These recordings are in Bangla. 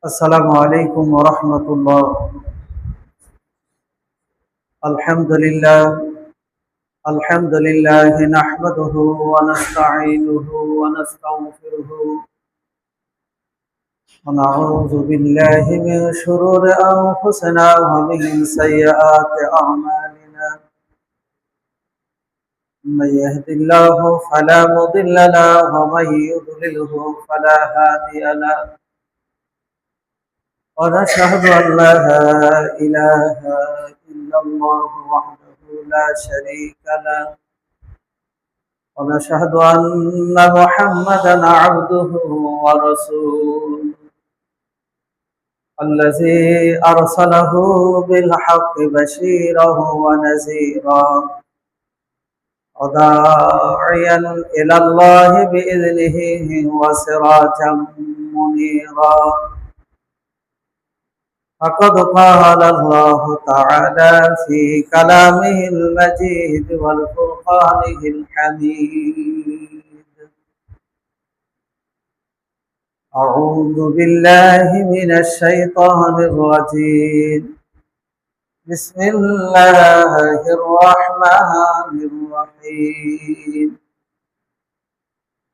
السلام عليكم ورحمة الله. الحمد لله نحمده ونستعينه ونستغفره ونعوذ بالله من شرور أنفسنا ومن سيئات أعمالنا. من يهد الله فلا مضل له ومن يضلله فلا هادي له. ونشهد أن لا إله إلا الله وحده لا شريك له. ونشهد أن محمدا عبده ورسوله الذي أرسله بالحق بشيرا ونذيرا وداعيا إلى الله بإذنه وسراجا منيرا. فقد قال الله تعالى في كلامه المجيد والفرقانه الحميد: أعوذ بالله من الشيطان الرجيم. بسم الله الرحمن الرحيم.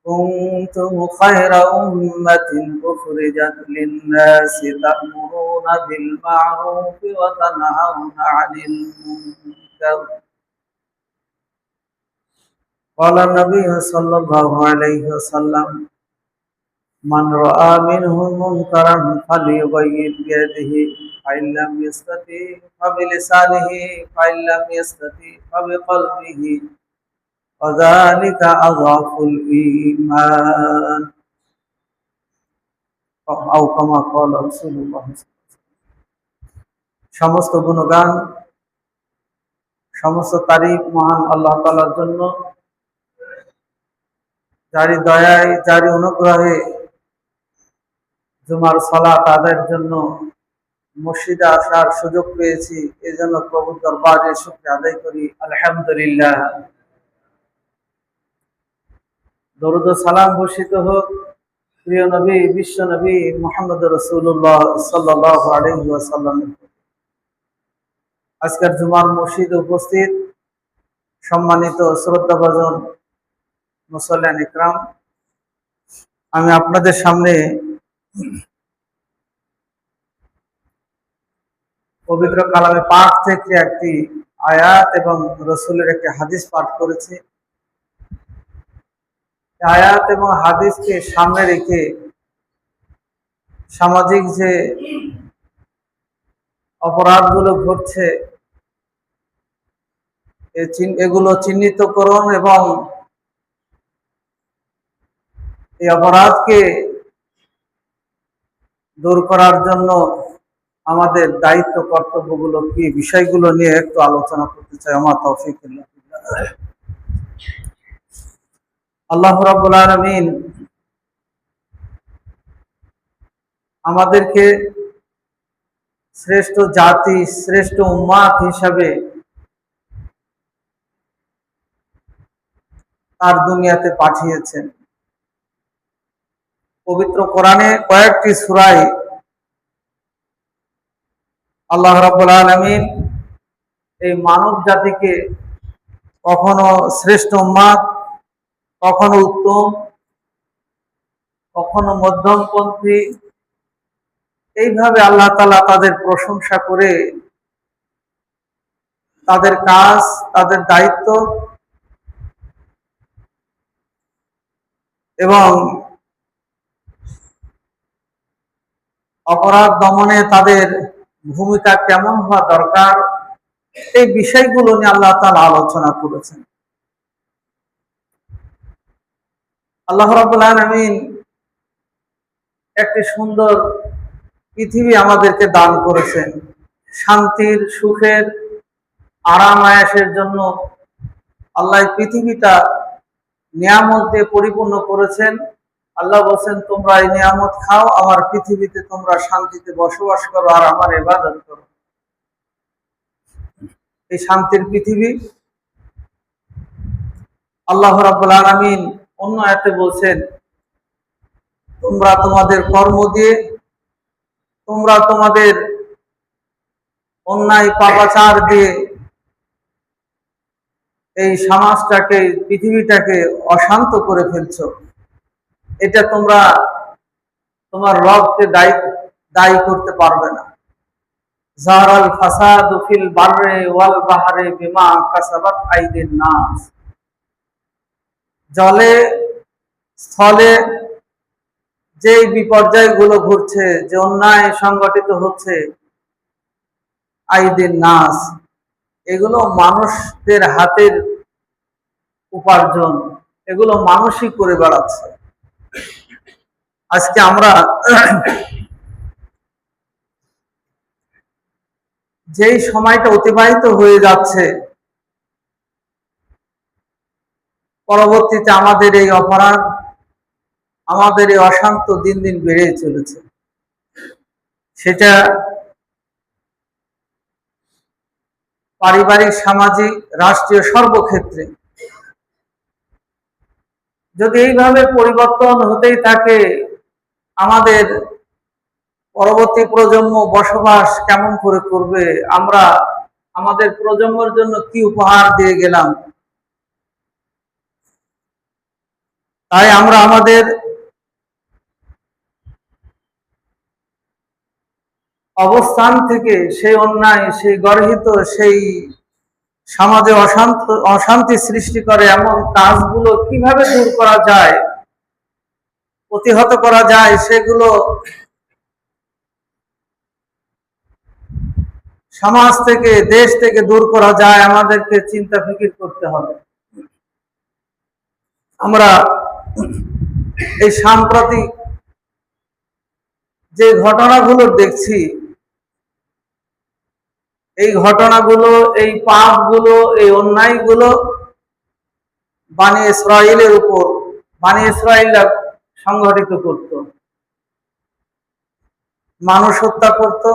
كنتم خير أمة أخرجت للناس تأمرون بالمعروف وتنهون عن المنكر. قال النبي صلى الله عليه وسلم: من رأى منهم منكرا فليغير بيده فإن لم يستطع فبلسانه فإن لم يستطع فبقلبه وذلك أضعف الإيمان أو كما قال رسول الله. সমস্ত গুণগান সমস্ত তারিফ মহান আল্লাহ তাআলার জন্য, যারই দয়ায় যারই অনুগ্রহে জুমার সালাত আদায়ের জন্য মসজিদে আসার সুযোগ পেয়েছি। এজন্য প্রভুর দরবারে শুকরিয়া আদায় করি, আলহামদুলিল্লাহ। দরুদ ও সালাম বর্ষিত হোক প্রিয় নবী বিশ্ব নবী মুহাম্মদ রাসূলুল্লাহ সাল্লাল্লাহু আলাইহি ওয়াসাল্লাম। আজকের জুমার মসজিদে উপস্থিত সম্মানিত শ্রদ্ধাভাজন মুসল্লিয়ান ইকরাম, আমি আপনাদের সামনে পবিত্র কালামে পাক থেকে একটি আয়াত এবং রাসূলের একটি হাদিস পাঠ করেছি। আয়াত এবং হাদিসকে সামনে রেখে সামাজিক যে অপরাধগুলো ঘটছে এগুলো চিহ্নিতকরণ এবং এই অপরাধকে দূর করার জন্য আমাদের দায়িত্ব কর্তব্যগুলো কি, বিষয়গুলো নিয়ে একটু আলোচনা করতে চাই। আমার তৌফিক আল্লাহ রাব্বুল আলামিন আমাদেরকে শ্রেষ্ঠ জাতি, শ্রেষ্ঠ উম্মাত হিসাবে তার দুনিয়াতে পাঠিয়েছেন। পবিত্র কোরআনে কয়েকটি সূরায় আল্লাহ রাব্বুল আলামিন এই মানব জাতিকে কখনো শ্রেষ্ঠ উম্মাত, কখনো উত্তম, কখনো মধ্যমপন্থী, এইভাবে আল্লাহ তাআলা তাদের প্রশংসা করে তাদের কাজ, তাদের দায়িত্ব এবং অপরাধ দমনে তাদের ভূমিকা কেমন হওয়া দরকার, এই বিষয়গুলো নিয়ে আল্লাহ তাআলা আলোচনা করেছেন। আল্লাহ রাব্বুল আলামিন একটি সুন্দর পৃথিবী আমাদেরকে দান করেছেন। শান্তির, সুখের, আরাম আয়েশের জন্য আল্লাহ পৃথিবীটা নিয়ামত দিয়ে পরিপূর্ণ করেছেন। আল্লাহ বলেন, তোমরা এই নিয়ামত খাও, আমার পৃথিবীতে তোমরা শান্তিতে বসবাস করো আর আমার ইবাদত করো। এই শান্তির পৃথিবী আল্লাহ রাব্বুল আলামিন অন্য আয়াতে বলছেন, তোমরা তোমাদের কর্ম দিয়ে তোমরা তোমাদের অন্যায় পাপাচার দিয়ে এই সমাজটাকে, পৃথিবীটাকে অশান্ত করে ফেলছো। এটা তোমরা তোমার রবকে দায়ী করতে পারবে না। জাহারাল ফাসাদু ফিল বাররি ওয়াল বাহরি বিমা কাসাবাত আইদিন নাস। জলে স্থলে যে বিপর্যয়গুলো ঘটছে, যে অন্যায় সংগঠিত হচ্ছে, আইদিন নাস, এগুলো মানুষদের হাতের উপার্জন, এগুলো মানুষই করে বেড়াচ্ছে। আজকে আমরা যেই সময়টা অতিবাহিত হয়ে যাচ্ছে, পরবর্তীতে আমাদের এই অপরাধ, আমাদের এই অশান্ত দিন দিন বেড়ে চলেছে। সেটা পারিবারিক, সামাজিক, রাষ্ট্রীয়, সর্বক্ষেত্রে যদি এইভাবে পরিবর্তন হতেই থাকে, আমাদের পরবর্তী প্রজন্ম বসবাস কেমন করে করবে? আমরা আমাদের প্রজন্মের জন্য কি উপহার দিয়ে গেলাম? তাই আমরা আমাদের অবস্থান থেকে সেই অন্যায়, সেই গর্হিত, সেই সমাজে অশান্তি সৃষ্টি করে এমন কাজগুলো কিভাবে দূর করা যায়, প্রতিহত করা যায়, সেগুলো সমাজ থেকে, দেশ থেকে দূর করা যায়, আমাদেরকে চিন্তা ফিকির করতে হবে। আমরা এই সাম্প্রতিক যে ঘটনাগুলো দেখছি, এই ঘটনাগুলো, এই পাপগুলো, এই অন্যায়গুলো বনী ইসরাইলের উপর, বনী ইসরাইলরা সংঘটিত করত। মানুষ হত্যা করত,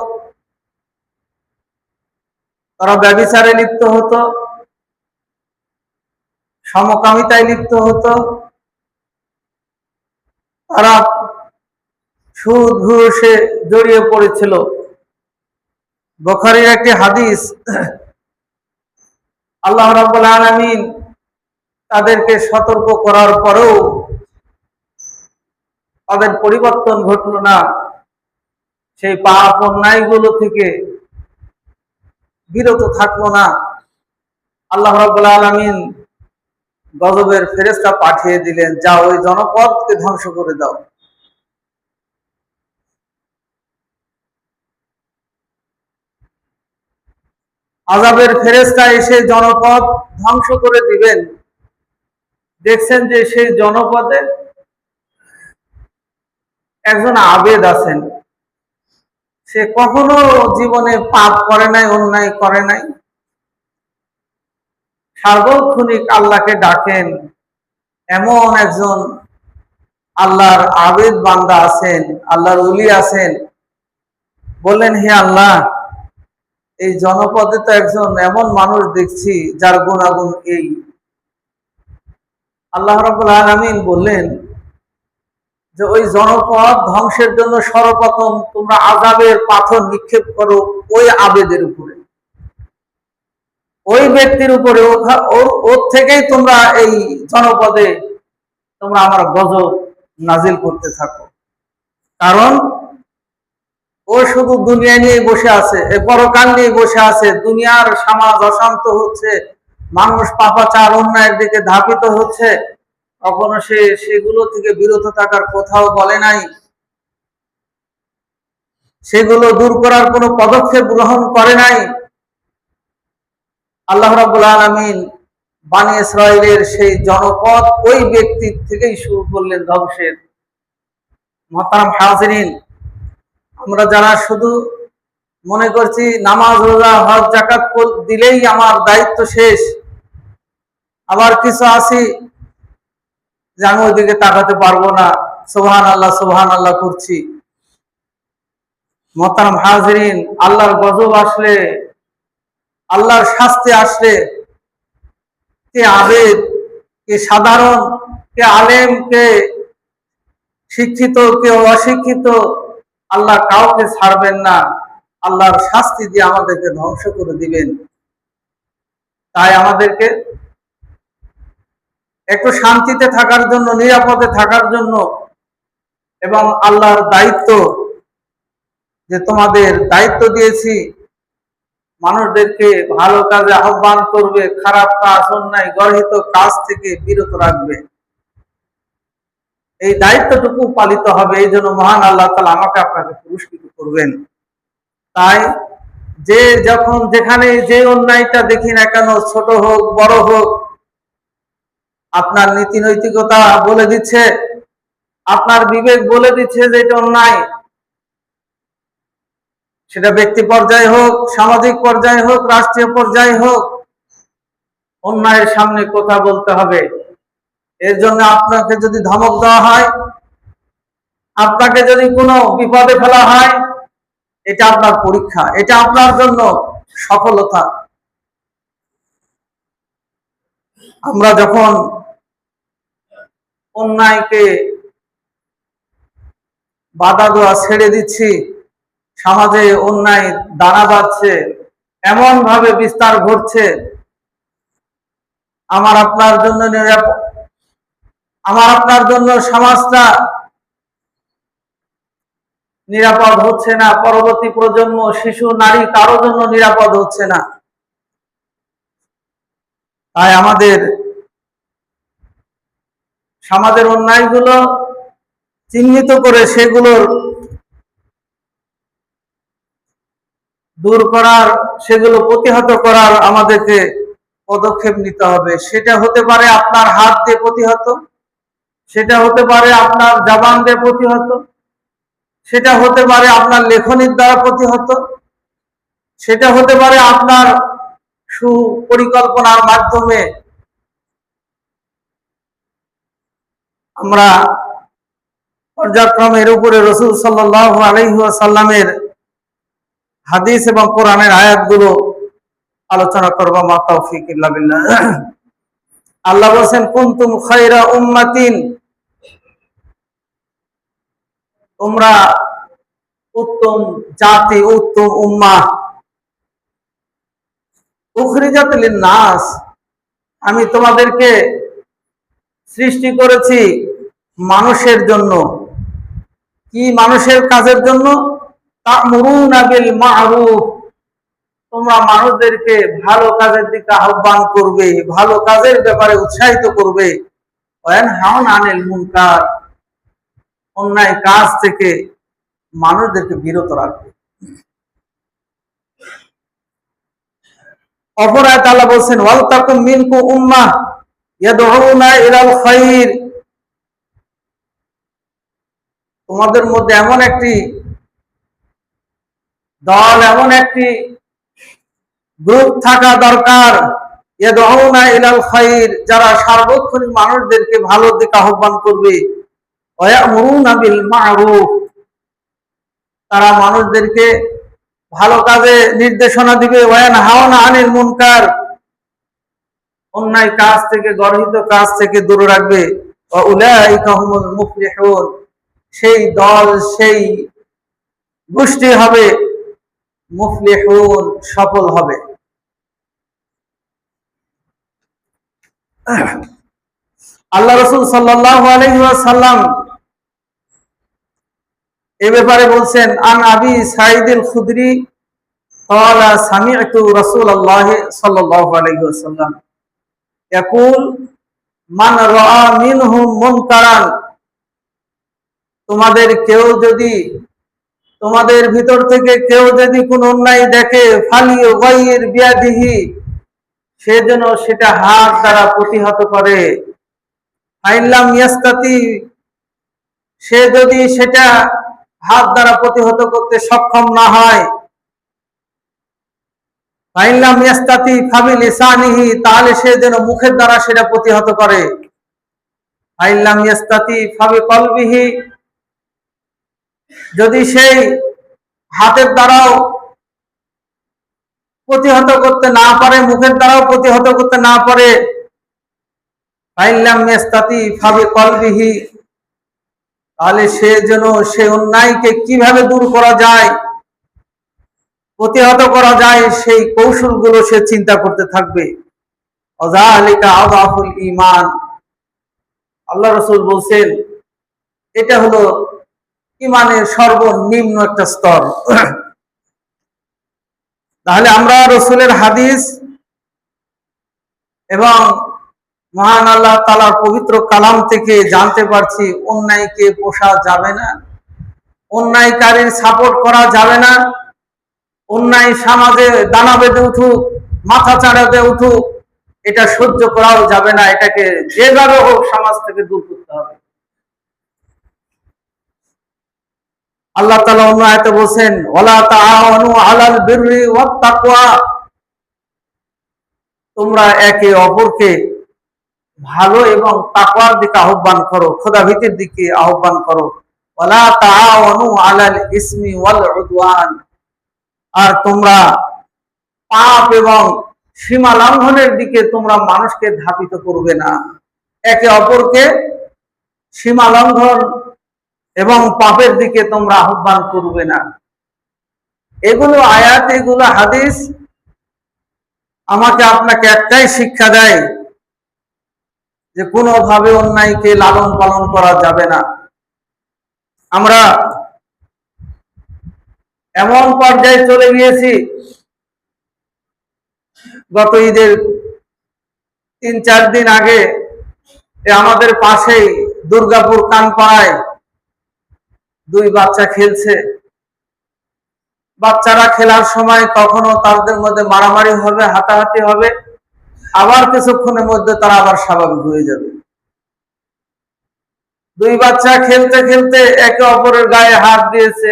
তারা ব্যভিচারে লিপ্ত হতো, সমকামিতায় লিপ্ত হতো, তারা সুদ ঘুষে জড়িয়ে পড়েছিল। বুখারীর একটি হাদিস, আল্লাহ রাব্বুল আলামিন তাদেরকে সতর্ক করার পরেও তাদের পরিবর্তন ঘটল না, সেই পাপ অন্যায়গুলো থেকে বিরত থাকলো না। আল্লাহ রাব্বুল আলামিন গজবের ফেরেশতা পাঠিয়ে দিলেন, যা ওই জনপদকে ধ্বংস করে দাও। আযাবের ফেরেশতা এসে জনপদ ধ্বংস করে দিবেন। দেখছেন যে সেই জনপদে একজন আবেদ আছেন, সে কখনো জীবনে পাপ করে নাই, অন্যায় করে নাই, সার্বক্ষণিক আল্লাহকে ডাকেন, এমন একজন আল্লাহর আবেদ বান্দা আছেন, আল্লাহর ওলি আছেন। বললেন, হে আল্লাহ, এই জনপদে তো একজন এমন মানুষ দেখছি যার গুণাগুণ এই। আল্লাহ রাব্বুল আলামিন বললেন যে ওই জনপদ ধ্বংসের জন্য সর্বপ্রথম তোমরা আযাবের পাথর নিক্ষেপ করো ওই আবেদের উপরে, ওই ব্যক্তির উপরে, ওর থেকেই তোমরা এই জনপদে তোমরা আমার গজব নাজিল করতে থাকো। কারণ ও শুধু দুনিয়া নিয়ে বসে আছে, পরকাল নিয়ে বসে আছে। দুনিয়ার সমাজ অশান্ত হচ্ছে, মানুষ পাপাচার, অন্যায়ের দিকে ধাবিত হচ্ছে, কখনো সে সেগুলো থেকে বিরত থাকার কোথাও বলে নাই, সেগুলো দূর করার কোনো পদক্ষেপ গ্রহণ করে নাই। আল্লাহ রাব্বুল আলামিন বনী ইসরাইলের সেই জনপদ ওই ব্যক্তির থেকেই শুরু করলেন ধ্বংসের। মুহতারাম হাজিরিন, আমরা যারা শুধু মনে করছি নামাজ, রোজা, হজ, যাকাত দিলেই আমার দায়িত্ব শেষ, আবার কিছু আছি যে আমি ওইদিকে তাকাতে পারবো না, সুবহানাল্লাহ করছি। মুহতারাম হাজিরিন, আল্লাহর গজব আসলে, আল্লাহর শাস্তি আসলে, কে আবেদ, কে সাধারণ, কে আলেম, কে শিক্ষিত, কে অশিক্ষিত, আল্লাহ কাউকে ছাড়বেন না, আল্লাহর শাস্তি দিয়ে আমাদেরকে ধ্বংস করে দিবেন। তাই আমাদেরকে একটু শান্তিতে থাকার জন্য, নিরাপদে থাকার জন্য, এবং আল্লাহর দায়িত্ব, যে তোমাদের দায়িত্ব দিয়েছি মানুষদেরকে ভালো কাজে আহ্বান করবে, খারাপ কাজ, অন্যায় গর্হিত কাজ থেকে বিরত রাখবে, এই দায়িত্বটুকু পালিত হবে। এই জন্য মহান আল্লাহ তাআলা আমাকে আপনাকে পুরস্কৃত করবেন। তাই যে যখন যেখানে যে অন্যায়টা দেখি না কেন, ছোট হোক বড় হোক, আপনার নীতি নৈতিকতা বলে দিচ্ছে, আপনার বিবেক বলে দিচ্ছে যে এটা অন্যায়, সেটা ব্যক্তি পর্যায়ে হোক, সামাজিক পর্যায়ে হোক, রাষ্ট্রীয় পর্যায়ে হোক, অন্যায়ের সামনে কথা বলতে হবে। এর জন্য আপনাকে যদি ধমক দেওয়া হয়, আপনাকে যদি কোনো বিপদে ফেলা হয়, এটা আপনার পরীক্ষা, এটা আপনার জন্য সফলতা। আমরা যখন অন্যায়কে বাধা দেওয়া ছেড়ে দিচ্ছি, সমাজে অন্যায় দানা বাঁধছে, এমন ভাবে বিস্তার ঘটছে, আমার আপনার জন্য সমাজটা নিরাপদ হচ্ছে না, পরবর্তী প্রজন্ম, শিশু, নারী কারো জন্য নিরাপদ হচ্ছে না। তাই আমাদের সমাজের অন্যায়গুলো চিহ্নিত করে সেগুলোর দূর করার, সেগুলো প্রতিহত করার আমাদেরকে পদক্ষেপ নিতে হবে। সেটা হতে পারে আপনার হাত দিয়ে প্রতিহত, সেটা হতে পারে আপনার জবান দিয়ে প্রতিহত, সেটা হতে পারে আপনার লেখনীর দ্বারা প্রতিহত, সেটা হতে পারে আপনার সুপরিকল্পনার মাধ্যমে। আমরা পর্যায়ক্রমে এর উপরে রাসূল সাল্লাল্লাহু আলাইহি ওয়াসাল্লামের হাদিস এবং কোরআনের আয়াতগুলো আলোচনা করব। মা তাওফীক ইল্লা বিল্লাহ। আল্লাহ বলেন, কুনতুম খায়রা উম্মাতিন, তোমরা উত্তম জাতি, উত্তম উম্মাহ, উখরিজাত লিন-নাস, আমি তোমাদেরকে সৃষ্টি করেছি মানুষের জন্য। কি মানুষের কাজের জন্য? তা'মুরুনা বিল মা'রুফ, তোমরা মানুষদেরকে ভালো কাজের দিকে আহ্বান করবে, ভালো কাজের ব্যাপারে উৎসাহিত করবে। ওয়া ইয়ানহাউনা আনিল মুনকার, অন্যায় কাজ থেকে মানুষদেরকে বিরত রাখবে। অপর আয়াত আল্লাহ বলেন, ওয়াল তাকুম মিনকুম উম্মাহ ইয়াদউনা ইলাল খায়র, তোমাদের মধ্যে এমন একটি দল, এমন একটি গ্রুপ থাকা দরকার, ইয়াদউনা ইলাল খায়র, যারা সার্বক্ষণিক মানুষদেরকে ভালোর দিকে আহ্বান করবে। ওয়া ইয়ামুরুনা বিল মা'রুফ, তারা মানুষদেরকে ভালো কাজে নির্দেশনা দিবে। ওয়া ইয়ানহাউনা আনিল মুনকার, অন্যায় কাজ থেকে, গর্হিত কাজ থেকে দূরে রাখবে। ওয়া উলাইকা হুমুল মুফলিহুন, সেই দল, সেই গোষ্ঠী হবে মুফলিহুন, সফল হবে। আল্লাহ রাসূল সাল্লাল্লাহু আলাইহি ওয়াসাল্লাম এ ব্যাপারে বলছেন, আন আবি সাঈদুল খুদরি قال سمعت رسول الله صلى الله عليه وسلم يقول من رأى منهم منكرا, তোমাদের ভিতর থেকে কেউ যদি কোন অন্যায় দেখে, ফালিয়ুগাইর বিয়াদিহি, সে যেন সেটা হাত দ্বারা প্রতিহত করে। ফাইল্লাম ইয়াস্তাতি, সে যদি সেটা হাত দ্বারা প্রতিহত করতে সক্ষম না হয়, ফাইল্লাম ইয়াস্তাতি ফাবিলিসানিহি, তাহলে সে যেন মুখের দ্বারা সেটা প্রতিহত করে। ফাইল্লাম ইয়াস্তাতি ফাবিকলবিহি, যদি সেই হাতের দ্বারাও প্রতিহত করতে না পারে, মুখের দ্বারাও প্রতিহত করতে না পারে, ফাইল্লাম ইয়াস্তাতি ফাবিকলবিহি, তাহলে সে যেন সে অন্যায়কে কিভাবে দূর করা যায়, প্রতিহত করা যায়, সেই কৌশলগুলো সে চিন্তা করতে থাকবে। অযালিকা আযাফুল ঈমান, আল্লাহ রাসূল বলছেন এটা হলো ঈমানের সর্বনিম্ন একটা স্তর। তাহলে আমরা রাসূলের হাদিস এবং মহান আল্লাহ তাআলার পবিত্র কালাম থেকে জানতে পারছি অন্যায়কে পোষা যাবে না, অন্যায়কারীর সাপোর্ট করা যাবে না, অন্যায় সমাজে দানা বেঁধে উঠুক, মাথা চাড়াতে উঠুক, এটা সহ্য করাও যাবে না, এটাকে যেভাবে হোক সমাজ থেকে দূর করতে হবে। আল্লাহ তাআলা অন্য আয়াতে বলেন ওয়ালা তাআওয়ানু আলাল বিররি ওয়াত তাকওয়া, তোমরা একে অপরকে ভালো এবং তাকওয়ার দিকে আহ্বান করো, খোদাভীতির দিকে আহ্বান করো। ওয়ালা তাআওয়ানু আলাল ইসমি ওয়াল উদওয়ান, আর তোমরা পাপ এবং সীমা লঙ্ঘনের দিকে তোমরা মানুষকে ধাবিত করবে না, একে অপরকে সীমা লঙ্ঘন এবং পাপের দিকে তোমরা আহ্বান করবে না। এগুলো আয়াত, এগুলো হাদিস আমাকে আপনাকে একটাই শিক্ষা দেয় যে কোনোভাবে অন্যায়কে লালন পালন করা যাবে না। আমরা এমন পর্যায়ে চলে গিয়েছি, গত ঈদের ৩-৪ দিন আগে আমাদের পাশেই দুর্গাপুর কানপাড়ায় 2 বাচ্চা খেলছে। বাচ্চারা খেলার সময় কখনো তাদের মধ্যে মারামারি হবে, হাতাহাতি হবে, আবার কিছুক্ষণের মধ্যে তারা আবার স্বাভাবিক হয়ে যাবে। 2 বাচ্চা খেলতে খেলতে একে অপরের গায়ে হাত দিয়েছে।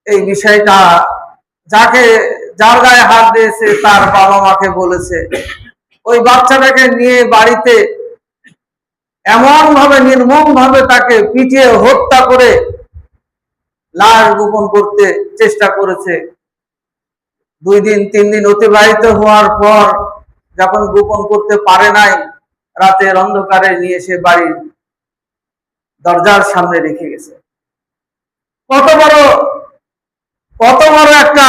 এই বিষয়টা যার গায়ে হাত দিয়েছে তার বাবা মাকে বলেছে, ওই বাচ্চাটাকে নিয়ে বাড়িতে এমন ভাবে নির্মম ভাবে তাকে পিটিয়ে হত্যা করে লাশ গোপন করতে চেষ্টা করেছে। 2 দিন 3 দিন অতিবাহিত হওয়ার পর যখন গোপন করতে পারে নাই, রাতের অন্ধকারে নিয়ে এসে বাড়ির দরজার সামনে রেখে গেছে। কত বড় একটা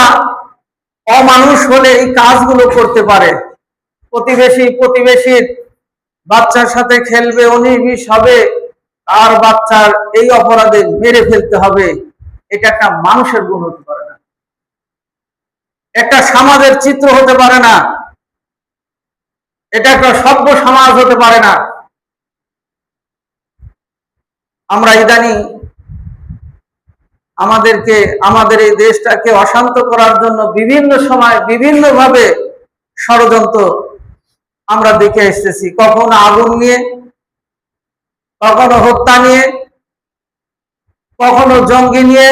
অমানুষ হলে এই কাজগুলো করতে পারে। প্রতিবেশীর বাচ্চার সাথে খেলবে, 19-20 হবে, আর বাচ্চার এই অপরাধে মেরে ফেলতে হবে, এটা একটা মানুষের গুণ হতে পারে না, একটা সমাজের চিত্র হতে পারে না, এটা একটা সভ্য সমাজ হতে পারে না। আমরা ইদানিং আমাদের এই দেশটাকে অশান্ত করার জন্য বিভিন্ন সময় বিভিন্ন ভাবে ষড়যন্ত্র আমরা দেখে এসেছি, কখনো আগুন নিয়ে, কখনো হত্যা নিয়ে, কখনো জঙ্গি নিয়ে,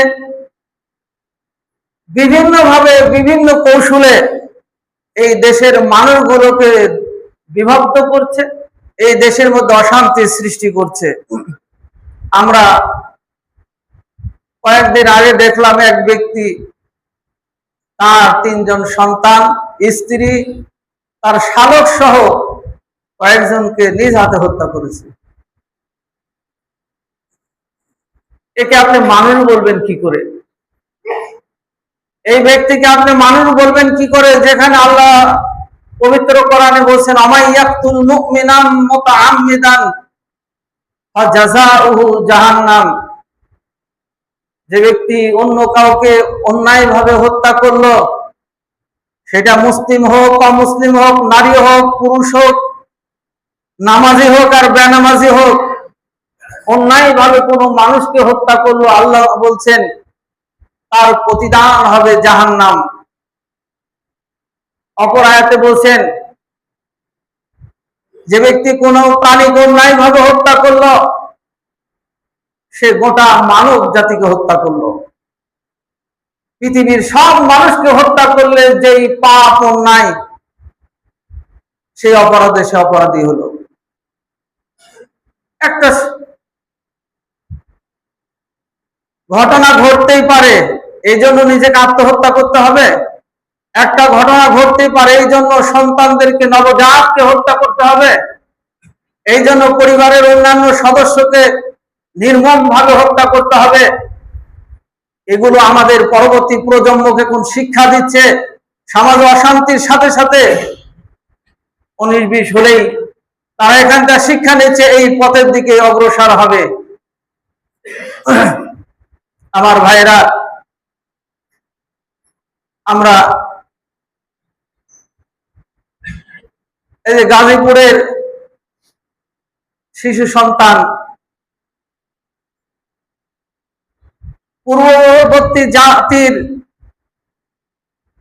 বিভিন্ন ভাবে বিভিন্ন কৌশলে এই দেশের মানুষগুলোকে বিভক্ত করছে, এই দেশের মধ্যে অশান্তি সৃষ্টি করছে। আমরা কয়েকদিন আগে দেখলাম এক ব্যক্তি তার 3 জন সন্তান, স্ত্রী, তার শালক সহ কয়েকজনকে নিজ হাতে হত্যা করেছে। একে আপনি মানুষ বলবেন কি করে? এই ব্যক্তিকে আপনি মানুষ বলবেন কি করে, যেখানে আল্লাহ পবিত্র কোরআনে বলছেন আমাইয়াকতুল মুমিনান মুতাআম্মিদান ফাজাযাউহু জাহান্নাম, যে ব্যক্তি অন্য কাউকে অন্যায়ভাবে হত্যা করলো, সেটা মুসলিম হোক, অমুসলিম হোক, নারী হোক, পুরুষ হোক, নামাজি হোক আর বেনামাজি হোক, অন্যায়ভাবে কোনো মানুষকে হত্যা করলো, আল্লাহ বলছেন তার প্রতিদান হবে জাহান্নাম। অপর আয়াতে বলছেন যে ব্যক্তি কোনো প্রাণীকে অন্যায়ভাবে হত্যা করলো, সে গোটা মানব জাতিকে হত্যা করলো। পৃথিবীর সব মানুষকে হত্যা করলে যেই পাপ অন্যায়, সেই অপরাধে সে অপরাধী হলো। একটা ঘটনা ঘটতেই পারে এই জন্য নিজেকে আত্মহত্যা করতে হবে, একটা ঘটনা ঘটতেই পারে এই জন্য সন্তানদেরকে, নবজাতকে হত্যা করতে হবে, এই জন্য পরিবারের অন্যান্য সদস্যকে নির্মমভাবে হত্যা করতে হবে। এগুলো আমাদের পরবর্তী প্রজন্মকে কোন শিক্ষা দিচ্ছে? সমাজ অশান্তির সাথে সাথে 19-20 হলেই তারা এখানকার শিক্ষা নিচ্ছে, এই পথের দিকে অগ্রসর হবে। আমার ভাইয়েরা, আমরা এই যে গাজীপুরের শিশু সন্তান, পূর্ববর্তী জাতির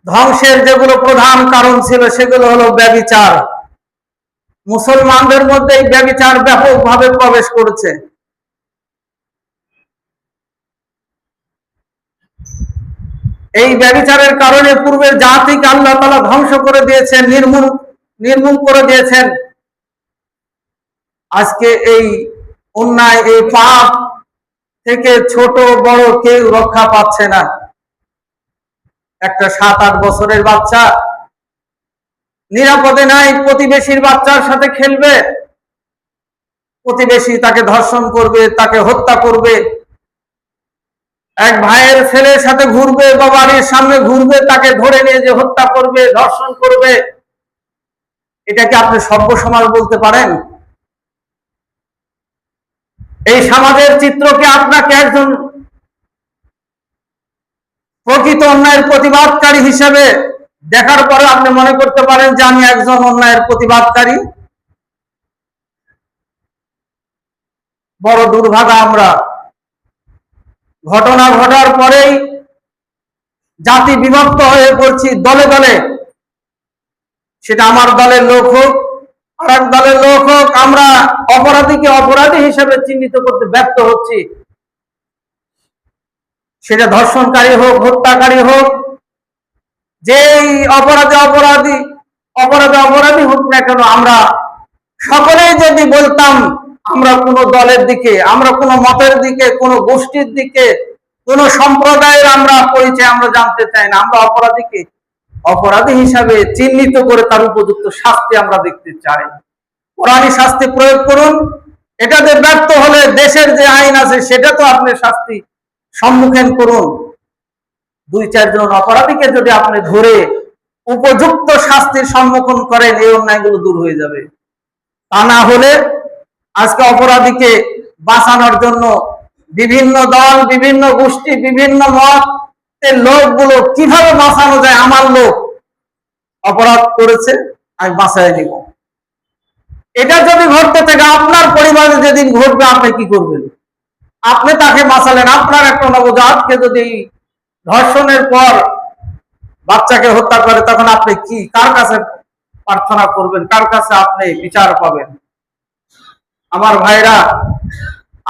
ধ্বংসের যেগুলো প্রধান কারণ ছিল সেগুলো হলো ব্যভিচার। মুসলমানদের মধ্যে এই ব্যভিচার ব্যাপকভাবে প্রবেশ করেছে। এই ব্যভিচারের কারণে পূর্বের জাতিকে আল্লাহ তাআলা ধ্বংস করে দিয়েছেন, নির্মূল করে দিয়েছেন। আজকে এই অন্যায়, এই পাপ থেকে ছোট বড় কেউ রক্ষা পাচ্ছে না। একটা 7-8 বছরের বাচ্চা নিরাপদে নাই, প্রতিবেশীর বাচ্চার সাথে খেলবে, প্রতিবেশী তাকে ধর্ষণ করবে, তাকে হত্যা করবে। এক ভাইয়ের ছেলের সাথে ঘুরবে বা বাড়ির সামনে ঘুরবে, তাকে ধরে নিয়ে যে হত্যা করবে, ধর্ষণ করবে। এটাকে আপনি সভ্য সমাজ বলতে পারেন? এই সমাজের চিত্রকে আপনাকে একজন প্রকৃত অন্যায়ের প্রতিবাদকারী হিসেবে দেখার পরে আপনি মনে করতে পারেন যে আমি একজন অন্যায়ের প্রতিবাদকারী? বড় দুর্ভাগা আমরা। ঘটনা ঘটার পরেই জাতি বিভক্ত হয়ে পড়ছি দলে দলে। সেটা আমার দলের লোক হোক, আর এক দলের লোক হোক, আমরা অপরাধীকে অপরাধী হিসেবে চিহ্নিত করতে ব্যর্থ হচ্ছি। সেটা ধর্ষণকারী হোক, হত্যাকারী হোক, যেই অপরাধী হোক না কেন, আমরা সকলেই যদি বলতাম আমরা কোনো দলের দিকে, আমরা কোনো মতের দিকে, কোনো গোষ্ঠীর দিকে, কোন সম্প্রদায়ের আমরা পরিচয় আমরা জানতে চাই না, আমরা অপরাধীকে অপরাধী হিসাবে চিহ্নিত করে তার উপযুক্ত শাস্তি আমরা দেখতে চাই। কোরআনী শাস্তি প্রয়োগ করুন। এটাতে ব্যর্থ হলে দেশের যে আইন আছে সেটা তো আপনি শাস্তি সম্মুখীন করুন। 2-4 জন অপরাধীকে যদি আপনি ধরে উপযুক্ত শাস্তির সম্মুখীন করেন, এই অন্যায়গুলো দূর হয়ে যাবে। তা না হলে আজকে অপরাধীকে বাঁচানোর জন্য বিভিন্ন দল, বিভিন্ন গোষ্ঠী, বিভিন্ন মতের লোকগুলো কিভাবে বাঁচানো যায়, আমার লোক অপরাধ করেছে আমি বাঁচাই নিব, এটা যদি ঘটতে থাকে, আপনার পরিবারে যেদিন ঘটবে আপনি কি করবেন? আপনি তাকে বাঁচালেন, আপনার একটা নবজাতকে যদি ধর্ষণের পর বাচ্চাকে হত্যা করে, তখন আপনি কি, কার কাছে প্রার্থনা করবেন, কার কাছে আপনি বিচার পাবেন? আমার ভাইরা,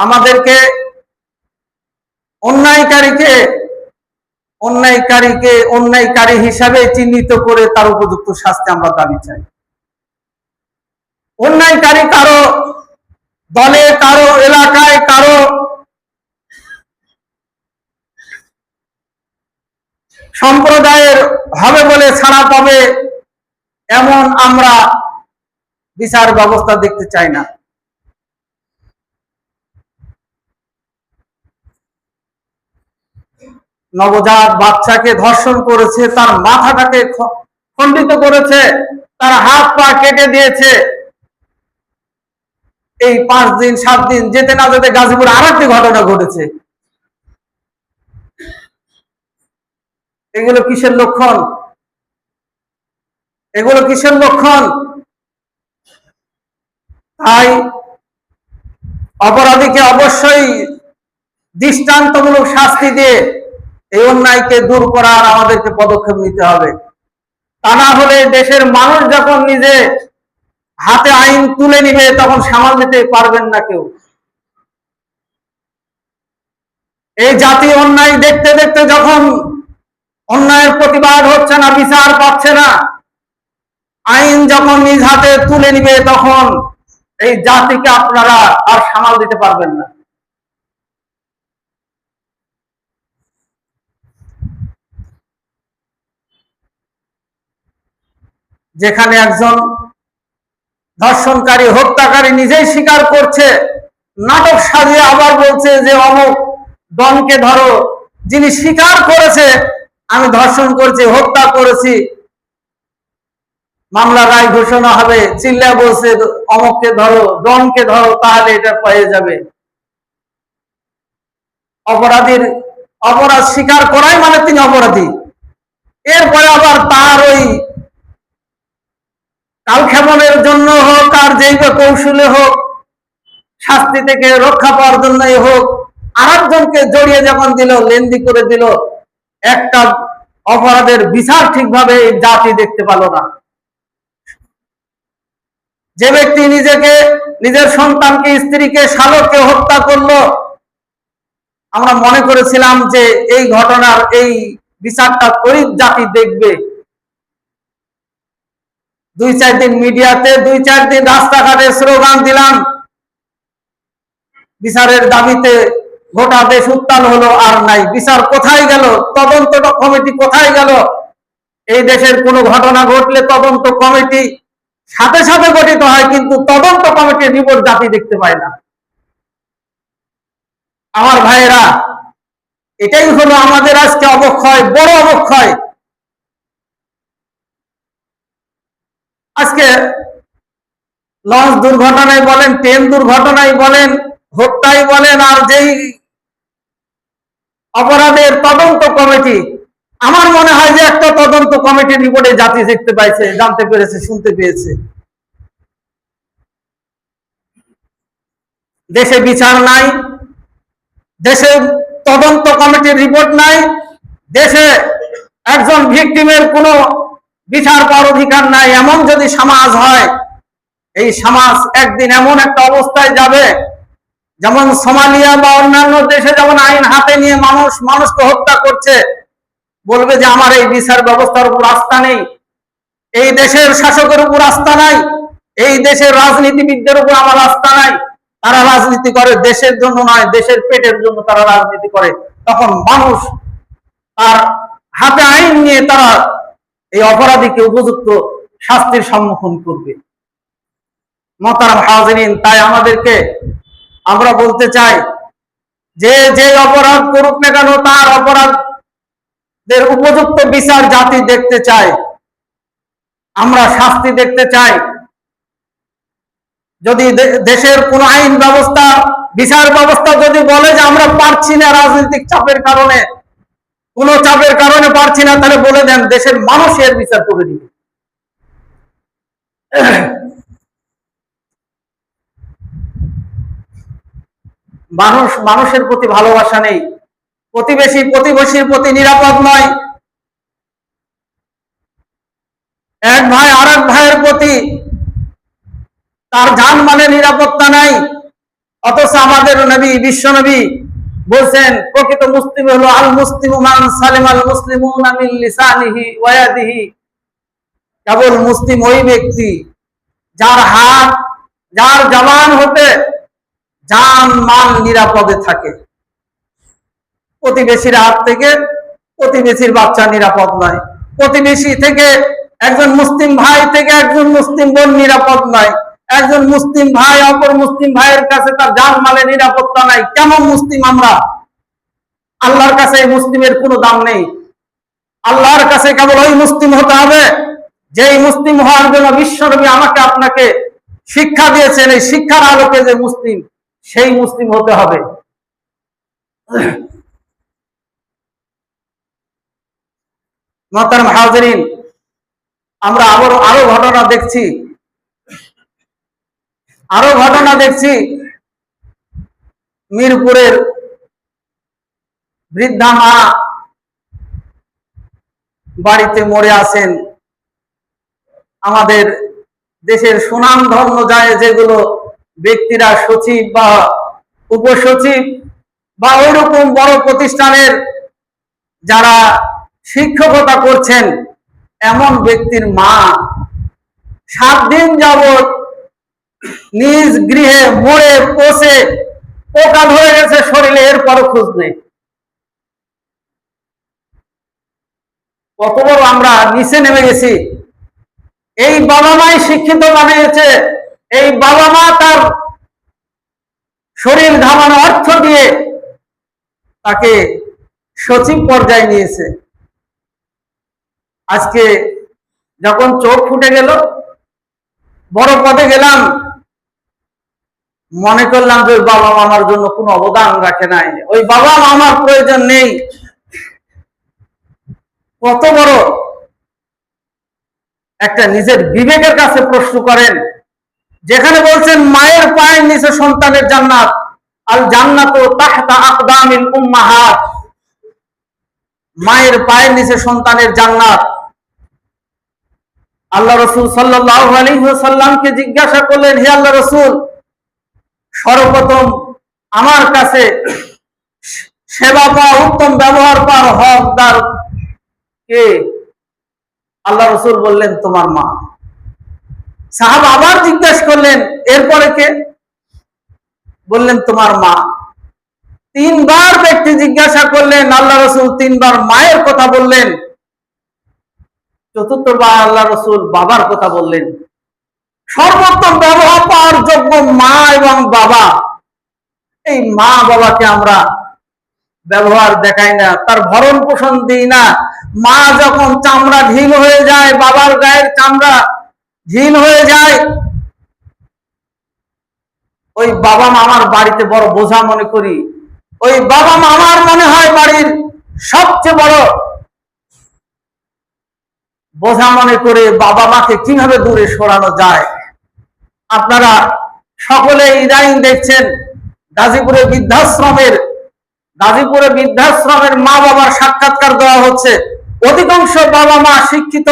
আমাদেরকে অন্যায়কারী হিসাবে চিহ্নিত করে তার উপযুক্ত শাস্তি আমরা দাবি চাই। অন্যায়কারী কারো দলে, কারো এলাকায়, কারো সম্প্রদায়ের হবে বলে ছাড়া পাবে এমন আমরা বিচার ব্যবস্থা দেখতে চাই না। নবজাত বাচ্চাকে ধর্ষণ করেছে, তার মাথাটাকে খণ্ডিত করেছে, তার হাত পা কেটে দিয়েছে। এই 5 দিন 7 দিন যেতে না যেতে গাজীপুরে আরেকটি ঘটনা ঘটেছে। এগুলো কিসের লক্ষণ? এগুলো কিসের লক্ষণ? তাই অপরাধীকে অবশ্যই দৃষ্টান্তমূলক শাস্তি দিয়ে এই অন্যায়কে দূর করার আমাদেরকে পদক্ষেপ নিতে হবে। তা না হলে দেশের মানুষ যখন নিজে হাতে আইন তুলে নিবে, তখন সামাল দিতে পারবেন না কেউ। এই জাতি অন্যায় দেখতে দেখতে যখন অন্যায়ের প্রতিবাদ হচ্ছে না, বিচার পাচ্ছে না, আইন যখন নিজ হাতে তুলে নিবে, তখন এই জাতিকে আপনারা আর সামাল দিতে পারবেন না। যেখানে একজন ধর্ষণকারী হত্যাকারী নিজেই স্বীকার করছে, নাটক সাজিয়ে আবার বলছে যে অমুক ডনকে ধরো, যিনি স্বীকার করেছে আমি ধর্ষণ করেছি, হত্যা করেছি, মামলা রায় ঘোষণা হবে, চিল্লা বলছে অমুককে ধরো, ডনকে ধরো, তাহলে এটা পেয়ে যাবে। অপরাধীর অপরাধ স্বীকার করাই মানে তিনি অপরাধী। এরপরে আবার তার ওই কালক্ষেপণের জন্য হোক আর যেই কৌশলে হোক, শাস্তি থেকে রক্ষা পাওয়ার জন্যই হোক, আরেকজনকে জড়িয়ে যখন দিল, লেন্দি করে দিল, একটা অপরাধের বিচার ঠিকভাবে জাতি দেখতে পেল না। যে ব্যক্তি নিজেকে, নিজের সন্তানকে, স্ত্রীকে, শালককে হত্যা করলো, আমরা মনে করেছিলাম যে এই ঘটনার এই বিচারটা তড়িৎ জাতি দেখবে। 2-4 দিন মিডিয়াতে, 2-4 দিন রাস্তাঘাটে স্লোগান দিলাম, বিচারের দাবিতে গোটা দেশ উত্তাল হলো, আর নাই। বিচার কোথায় গেল? তদন্ত কমিটি কোথায় গেল? এই দেশের কোনো ঘটনা ঘটলে তদন্ত কমিটি সাথে সাথে গঠিত হয়, কিন্তু তদন্ত কমিটির রিপোর্ট জাতি দেখতে পায় না। আমার ভাইয়েরা, এটাই হলো আমাদের আজকে অবক্ষয়, বড় অবক্ষয়। আজকে লঞ্চ দুর্ঘটনায় বলেন, ট্রেন দুর্ঘটনায় বলেন, হত্যায় বলেন, আর যেই অপরাধের তদন্ত কমিটি, আমার মনে হয় যে একটা তদন্ত কমিটির রিপোর্টে জাতি দেখতে পাইছে, জানতে পেরেছে, শুনতে পেয়েছে। দেশে বিচার নাই, দেশে তদন্ত কমিটির রিপোর্ট নাই, দেশে একজন ভিকটিমের কোনো বিচার পাওয়ার অধিকার নাই। এমন যদি সমাজ হয়, এই সমাজ একদিন এমন একটা অবস্থায় যাবে, যেমন সোমালিয়া বা অন্যান্য দেশে যেমন আইন হাতে নিয়ে মানুষকে হত্যা করছে, বলবে যে আমার এই বিচার ব্যবস্থার উপর আস্থা নেই, এই দেশের শাসকের উপর আস্থা নাই, এই দেশের রাজনীতিবিদদের উপর আমার আস্থা নাই, তারা রাজনীতি করে দেশের জন্য নয়, দেশের পেটের জন্য তারা রাজনীতি করে। তখন মানুষ আর হাতে আইন নিয়ে তারা এই অপরাধীকে উপযুক্ত শাস্তির সম্মুখীন করবে। মোহতারাম হাজিরিন, তাই আমাদেরকে আমরা বলতে চাই যে যে অপরাধ করুক না কেন, তার অপরাধের উপযুক্ত বিচার জাতি দেখতে চায়, আমরা শাস্তি দেখতে চাই। যদি দেশের কোন আইন ব্যবস্থা, বিচার ব্যবস্থা যদি বলে যে আমরা পারছি না, রাজনৈতিক চাপের কারণে, কোন চাপের কারণে পারছি না, তাহলে বলে দেন, দেশের মানুষের বিচার করে দিবে। মানুষের প্রতি ভালোবাসা নেই, প্রতিবেশীর প্রতি নিরাপদ নয়, এক ভাই আর এক ভাইয়ের প্রতি তার জানমালের নিরাপত্তা নাই। অথচ আমাদের নবী, বিশ্ব নবী বলছেন, প্রকৃত মুসলিম হলো আল মুসলিমু মান সালিম আল মুসলিমুনা মিন লিসানিহি ওয়া ইয়াদিহি। কেবল মুসলিম ওই ব্যক্তি যার হাত, যার জবান হতে জান মাল নিরাপদে থাকে। প্রতিবেশীর হাত থেকে প্রতিবেশীর বাচ্চা নিরাপদ নয়, প্রতিবেশী থেকে, একজন মুসলিম ভাই থেকে একজন মুসলিম বোন নিরাপদ নয়, একজন মুসলিম ভাই অপর মুসলিম ভাইয়ের কাছে তার জান মালে নিরাপত্তা নাই। কেমন মুসলিম আমরা? আল্লাহর কাছে এই মুসলিমের কোনো দাম নেই। আল্লাহর কাছে কেবল ওই মুসলিম হতে হবে যেই মুসলিম হওয়ার জন্য বিশ্বনবী আমাকে আপনাকে শিক্ষা দিয়েছেন। এই শিক্ষার আলোকে যে মুসলিম, সেই মুসলিম হতে হবে। মোহতারাম হাজিরিন, আমরা আরো ঘটনা দেখছি। মিরপুরের বৃদ্ধা মা বাড়িতে মরে আছেন। আমাদের দেশের সুনাম ধন্য যায় যেগুলো ব্যক্তিরা সচিব বা উপসচিব বা ওইরকম বড় প্রতিষ্ঠানের যারা শিক্ষকতা করছেন, এমন ব্যক্তির মা 7 দিন যাবৎ নিজ গৃহে মরে পচে পোকা ধরে গেছে শরীরে, এরপরও খোঁজ নেই। কত বড় আমরা নিচে নেমে গেছি। এই বাবা মাই শিক্ষিত বানিয়েছে, এই বাবা মা তার শরীর ঘামানো অর্থ দিয়ে তাকে সচিব পর্যায়ে নিয়েছে। আজকে যখন চোখ ফুটে গেল, বড় পদে গেলাম, মনে করলাম যে বাবা মামার জন্য কোনো অবদান রাখে নাই, ওই বাবা মামার প্রয়োজন নেই। কত বড় একটা নিজের বিবেকের কাছে প্রশ্ন করেন, যেখানে বলছেন মায়ের পায়ের নিচে সন্তানের জান্নাত, আল জান্নাতু তাহতা আকদামিল উম্মাহাত, মায়ের পায়ের নিচে সন্তানের জান্নাত। আল্লাহ রাসূল সাল্লাল্লাহু আলাইহি ওয়াসাল্লামকে জিজ্ঞাসা করলেন, হে আল্লাহ রাসূল, সর্বপ্রথম আমার কাছে সেবা পাওয়া, উত্তম ব্যবহার পাওয়ার হকদার কে? আল্লাহ রাসূল বললেন, তোমার মা। সাহাবা আবার জিজ্ঞাসা করলেন, এরপরে কে? বললেন, তোমার মা। তিনবার ব্যক্তি জিজ্ঞাসা করলেন, আল্লাহ রাসূল তিনবার মায়ের কথা বললেন। চতুর্থবার আল্লাহ রাসূল বাবার কথা বললেন। সর্বোত্তম ব্যবহার পাওয়ার যোগ্য মা এবং বাবা। এই মা বাবাকে আমরা ব্যবহার দেখাই না, তার ভরণ পোষণ দিই না। মা যখন চামড়া ঢিল হয়ে যায়, বাবার গায়ের চামড়া ঢিল হয়ে যায়, ওই বাবা মামার বাড়িতে বড় বোঝা মনে করি। ওই বাবা মামার মনে হয় বাড়ির সবচেয়ে বড় বোঝা মনে করে বাবা মাকে কিভাবে দূরে সরানো যায়। আপনারা সকলে ইদানিং দেখছেন গাজীপুরে বৃদ্ধাশ্রমের মা বাবার সাক্ষাৎকার দেওয়া হচ্ছে। অধিকাংশ বাবা মা শিক্ষিত,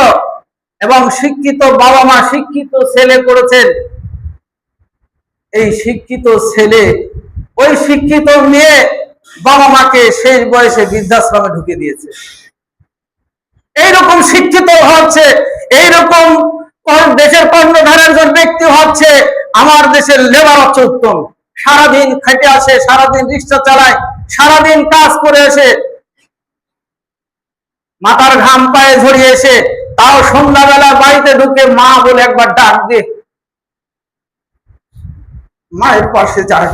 এবং শিক্ষিত বাবা মা শিক্ষিত ছেলে করেছেন। এই শিক্ষিত ছেলে ওই শিক্ষিত মেয়ে বাবা মাকে শেষ বয়সে বৃদ্ধাশ্রমে ঢুকে দিয়েছে। এইরকম শিক্ষিত হচ্ছে, এইরকম দেশের কর্ণধার একজন ব্যক্তি হচ্ছে, আমার দেশের লেবার হচ্ছে উত্তম, সারাদিন খেটে আসে, সারাদিন রিক্সা চালায়, সারাদিন কাজ করে এসে মাথার ঘাম পায়ে ঝরিয়ে এসে তাও সন্ধ্যাবেলা বাড়িতে ঢুকে মা বলে একবার ডাক দিয়ে মায়ের পাশে যায়।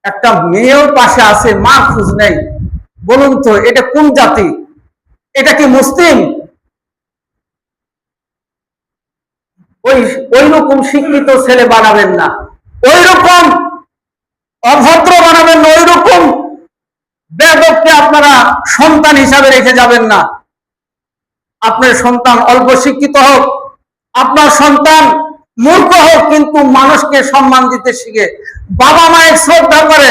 একটা মেয়েও পাশে আছে, মা খোঁজ নেই। বলুন তো এটা কোন জাতি? এটা কি মুসলিম? ওই রকম শিক্ষিত ছেলে বানাবেন না, ওই রকম অভদ্র বানাবেন না, ওই রকম বেয়াদবকে আপনারা সন্তান হিসাবে রেখে যাবেন না। আপনার সন্তান অল্প শিক্ষিত হোক, আপনার সন্তান মূর্খ হোক, কিন্তু মানুষকে সম্মান দিতে শিখে, বাবা মায়ের শ্রদ্ধা করে,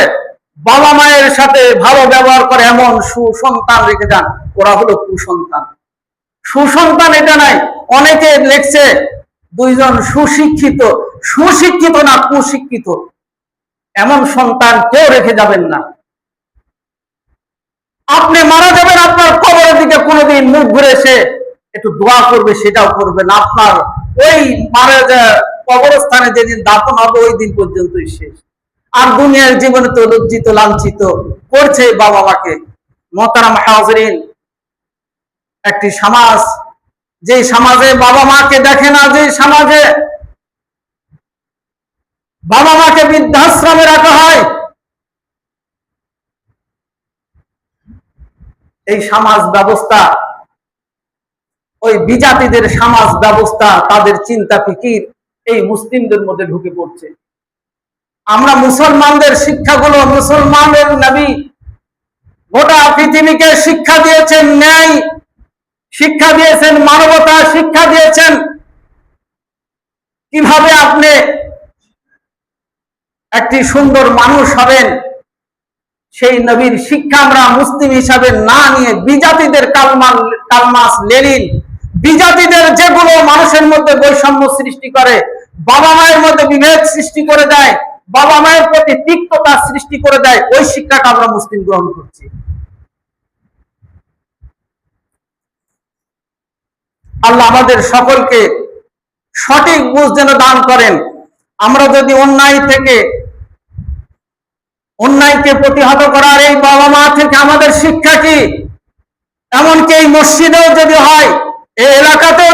বাবা মায়ের সাথে ভালো ব্যবহার করে, এমন সুসন্তান রেখে যান। ওরা হলো কুসন্তান। সুসন্তান এটা নাই। অনেকে লেখছে দুইজন সুশিক্ষিত না কুশিক্ষিত, এমন সন্তান কেউ রেখে যাবেন না। আপনি মারা যাবেন, আপনার কবরের দিকে কোনোদিন মুখ ঘুরে এসে একটু দোয়া করবে, সেটাও করবে না। আপনার ওই মারা কবরস্থানে যেদিন দাফন হবে ওই দিন পর্যন্তই শেষ। আর দুনিয়ার জীবনে তো লজ্জিত লাঞ্ছিত করছে বাবা মাকে। মোহতারাম হাজরিন, একটি সমাজ, যে সমাজে বাবা মাকে দেখে না, যে সমাজে বাবা মাকে বৃদ্ধাশ্রমে রাখা হয়, এই সমাজ ব্যবস্থা, ওই বিজাতিদের সমাজ ব্যবস্থা, তাদের চিন্তা ফিকির এই মুসলিমদের মধ্যে ঢুকে পড়ছে। আমরা মুসলমানদের শিক্ষাগুলো, মুসলমানের নবী গোটা পৃথিবীকে শিক্ষা দিয়েছেন ন্যায়, শিক্ষা দিয়েছেন মানবতা, শিক্ষা দিয়েছেন কিভাবে আপনি একটি সুন্দর মানুষ হবেন। সেই নবীর শিক্ষা আমরা মুসলিম হিসাবে না নিয়ে বিজাতিদের কালমার্কস লেনিন, বিজাতিদের যেগুলো মানুষের মধ্যে বৈষম্য সৃষ্টি করে, বাবা মায়ের মধ্যে বিভেদ সৃষ্টি করে দেয়, বাবা মায়ের প্রতি তিক্ততা সৃষ্টি করে দেয়, ওই শিক্ষাটা আমরা মুসলিম গ্রহণ করছি। আল্লাহ আমাদের সকলকে সঠিক বুঝ যেন দান করেন। আমরা যদি অন্যায়কে প্রতিহত করার এই বাবা মা থেকে আমাদের শিক্ষা কি? এমনকি এই মসজিদেও যদি হয়, এই এলাকাতেও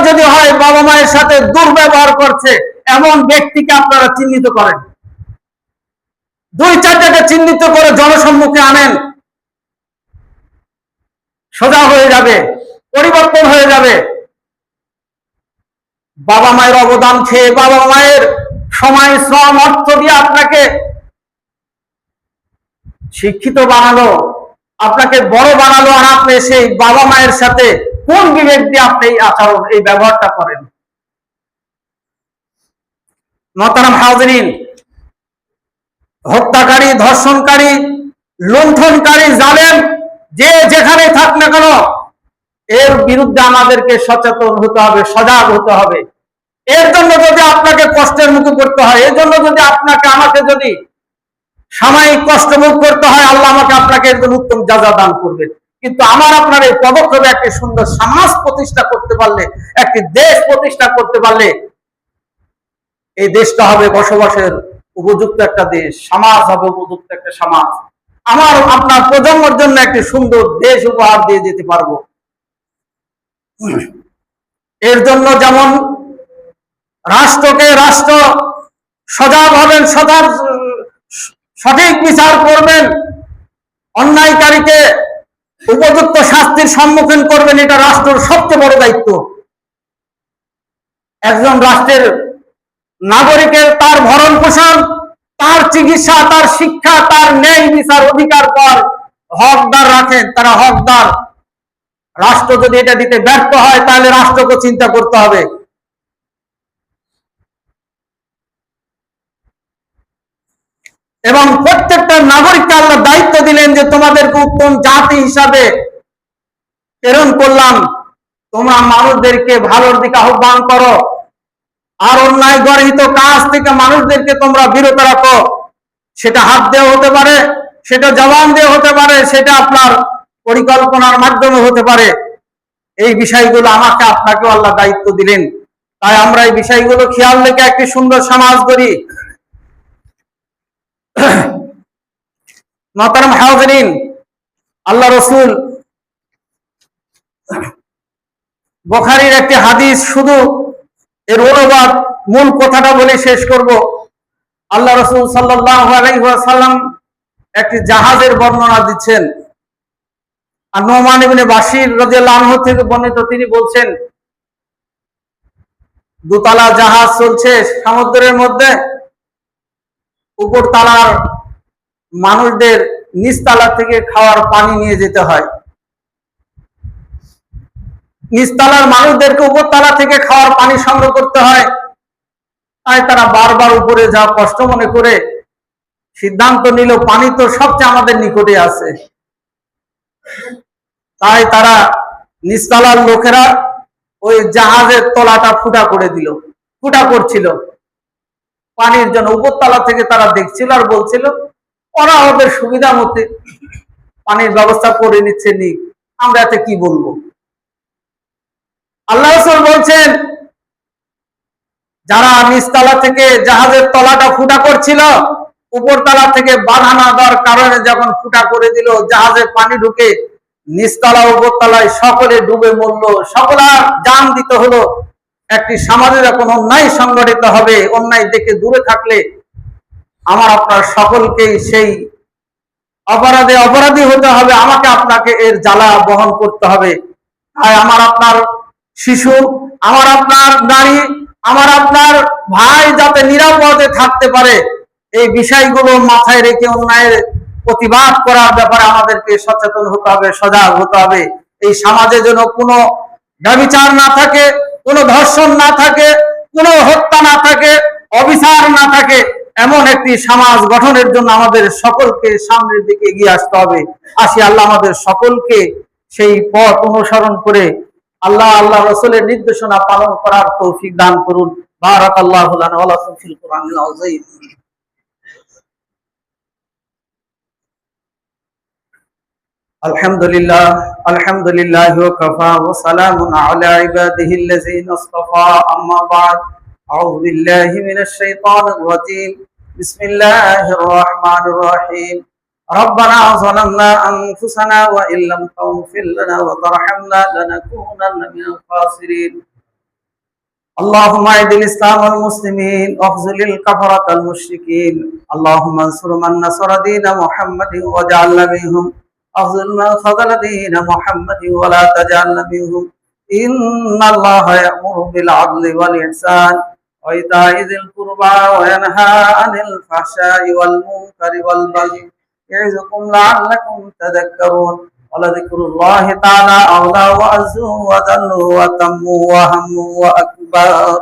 বাবা মায়ের সাথে দুর্ব্যবহার করছে, এমন ব্যক্তিকে আপনারা চিহ্নিত করেন, 2-4টাকে চিহ্নিত করে জনসম্মুখে আনেন, সোজা হয়ে যাবে, পরিবর্তন হয়ে যাবে। বাবা মায়ের অবদান খেয়ে, বাবা মায়ের সময় শ্রম অর্থ দিয়ে আপনাকে শিক্ষিত বানালো, আপনাকে বড় বানালো, আর আপনি সেই বাবা মায়ের সাথে কোন বিবেক দিয়ে আপনি এই আচরণ, এই ব্যবহারটা করেন? মোহতারাম হাজিরিন, হত্যাকারী, ধর্ষণকারী, লুণ্ঠনকারী, জালেম যে যেখানে থাক না কেন, এর বিরুদ্ধে আমাদেরকে সচেতন হতে হবে, সজাগ হতে হবে। এর জন্য যদি আপনাকে কষ্টের মুখে পড়তে হয়, এর জন্য যদি আপনাকে আমাকে যদি সাময়িক কষ্ট ভোগ করতে হয়, আল্লাহ আমাকে আপনাকে এর জন্য উত্তম যাজা দান করবেন। কিন্তু আমার আপনার এই পদক্ষেপে একটি সুন্দর সমাজ প্রতিষ্ঠা করতে পারলে, একটি দেশ প্রতিষ্ঠা করতে পারলে, এই দেশটা হবে বসবাসের উপযুক্ত একটা দেশ, সমাজ হবে উপযুক্ত একটা সমাজ। আমার আপনার প্রজন্মের জন্য একটি সুন্দর দেশ উপহার দিয়ে যেতে পারবো। এর জন্য যেমন রাষ্ট্রকে রাষ্ট্র সজাগ হবেন, সঠিক বিচার করবেন, অন্যায়কারীকে উপযুক্ত শাস্তির সম্মুখীন করবেন, এটা রাষ্ট্রের সবচেয়ে বড় দায়িত্ব। একজন রাষ্ট্রের নাগরিকের তার ভরণ পোষণ, তার চিকিৎসা, তার শিক্ষা, তার ন্যায় বিচার অধিকার পর হকদার রাখেন, তারা হকদার। রাষ্ট্র যদি এটা দিতে ব্যর্থ হয়, তাহলে রাষ্ট্রকে চিন্তা করতে হবে। এবং প্রত্যেকটা নাগরিককে আল্লাহ দায়িত্ব দিলেন যে তোমাদেরকে উত্তম জাতি হিসাবে প্রেরণ করলাম, তোমরা মানুষদেরকে ভালোর দিকে আহ্বান করো, আর অন্যায় গর্হিত কাজ থেকে মানুষদেরকে তোমরা বিরত রাখো। সেটা হাত দিয়ে হতে পারে, সেটা জবান দিয়ে হতে পারে, সেটা আপনার পরিকল্পনার মাধ্যমে হতে পারে। এই বিষয়গুলো আমাকে আপনাকে আল্লাহ দায়িত্ব দিলেন, তাই আমরা এই বিষয়গুলো খেয়াল রেখে একটি সুন্দর সমাজ গড়ি। মোহতারাম হাজিরিন, আল্লাহ রসুল বুখারীর একটি হাদিস, শুধু এর অনুবাদ মূল কথাটা বলে শেষ করব। আল্লাহ রসুল সাল্লাল্লাহু আলাইহি ওয়াসাল্লাম একটি জাহাজের বর্ণনা দিচ্ছেন। আর নোমান ইবনে বাশির রাদিয়াল্লাহু আনহু থেকে বর্ণিত, তিনি বলছেন, দোতলা জাহাজ চলছে সমুদ্রের মধ্যে, উপর তালার মানুষদের নিচতলা থেকে খাওয়ার পানি নিয়ে যেতে হয়, নিচতলার মানুষদেরকে উপরতলা থেকে খাওয়ার পানি সংগ্রহ করতে হয়। তাই তারা বারবার উপরে যাওয়া কষ্ট মনে করে সিদ্ধান্ত নিল, পানি তো সবচেয়ে আমাদের নিকটে আছে। তাই তারা নিচতলার লোকেরা ওই জাহাজের তলাটা ফুটা করে দিল, ফুটা করছিল পানির জন্য। উপরতলা থেকে তারা দেখছিল আর বলছিল, ওরা ওদের সুবিধা মতে পানির ব্যবস্থা করে নিচ্ছে, নি আমরা এতে কি বলবো। আল্লাহ রাসূল বলছেন, যারা নিচতলা থেকে জাহাজের তলাটা ফুটা করছিল, উপরতলা থেকে বাধা না দেওয়ার কারণে যখন ফুটা করে দিল, জাহাজে পানি ঢুকে নিচতলা উপরতলায় সকলে ডুবে মরল, সকলার জান দিতে হলো। একটি সমাজে যখন অন্যায় সংগঠিত হবে, অন্যায় দেখে দূরে থাকলে আমার আপনার সকলকেই সেই অপরাধে অপরাধী হতে হবে, আমাকে আপনাকে এর জ্বালা বহন করতে হবে। তাই আমার আপনার শিশু, আমার আপনার নারী, আমার আপনার ভাই যাতে নিরাপদে থাকতে পারে, এই বিষয়গুলো মাথায় রেখে অন্যায়ের প্রতিবাদ করার ব্যাপারে আমাদেরকে সচেতন হতে হবে, সজাগ হতে হবে। এই সমাজে যেন কোনো ব্যভিচার না থাকে, কোনো ধর্ষণ না থাকে, কোনো হত্যা না থাকে, অবিচার না থাকে, এমন একটি সমাজ গঠনের জন্য আমাদের সকলকে সামনের দিকে এগিয়ে আসতে হবে। আসি, আল্লাহ আমাদের সকলকে সেই পথ অনুসরণ করে আল্লাহ রাসূলের নির্দেশনা পালন করার তৌফিক দান করুন। বারাকাল্লাহু লানা ওয়া লাকুম ফিল কুরআনিল আযীম। আলহামদুলিল্লাহ ওয়া কাফা ওয়া সালামুন আলা ইবাদিহিল্লাযীনা ইসতাফা, আম্মা বা'দ। আউযু বিল্লাহি মিনাশ শাইতানির রাজীম। বিসমিল্লাহির রাহমানির রাহিম। ربنا ظلمنا أنفسنا وإن لم تغفر لنا وترحمنا لنكونن من الخاسرين اللهم اعز الاسلام والمسلمين واخذل الكفرة المشركين. اللهم انصر من نصر دين محمد واجعلنا منهم. اخذل من خذل دين محمد ولا تجعلنا منهم. ان الله يأمر بالعدل والإحسان وإيتاء ذي القربى وينهى عن الفحشاء والمنكر والبغي يعظكم لعلكم تذكرون. ولذكر الله تعالى أعلى وأعز وأجل وأتم وأهم وأكبر.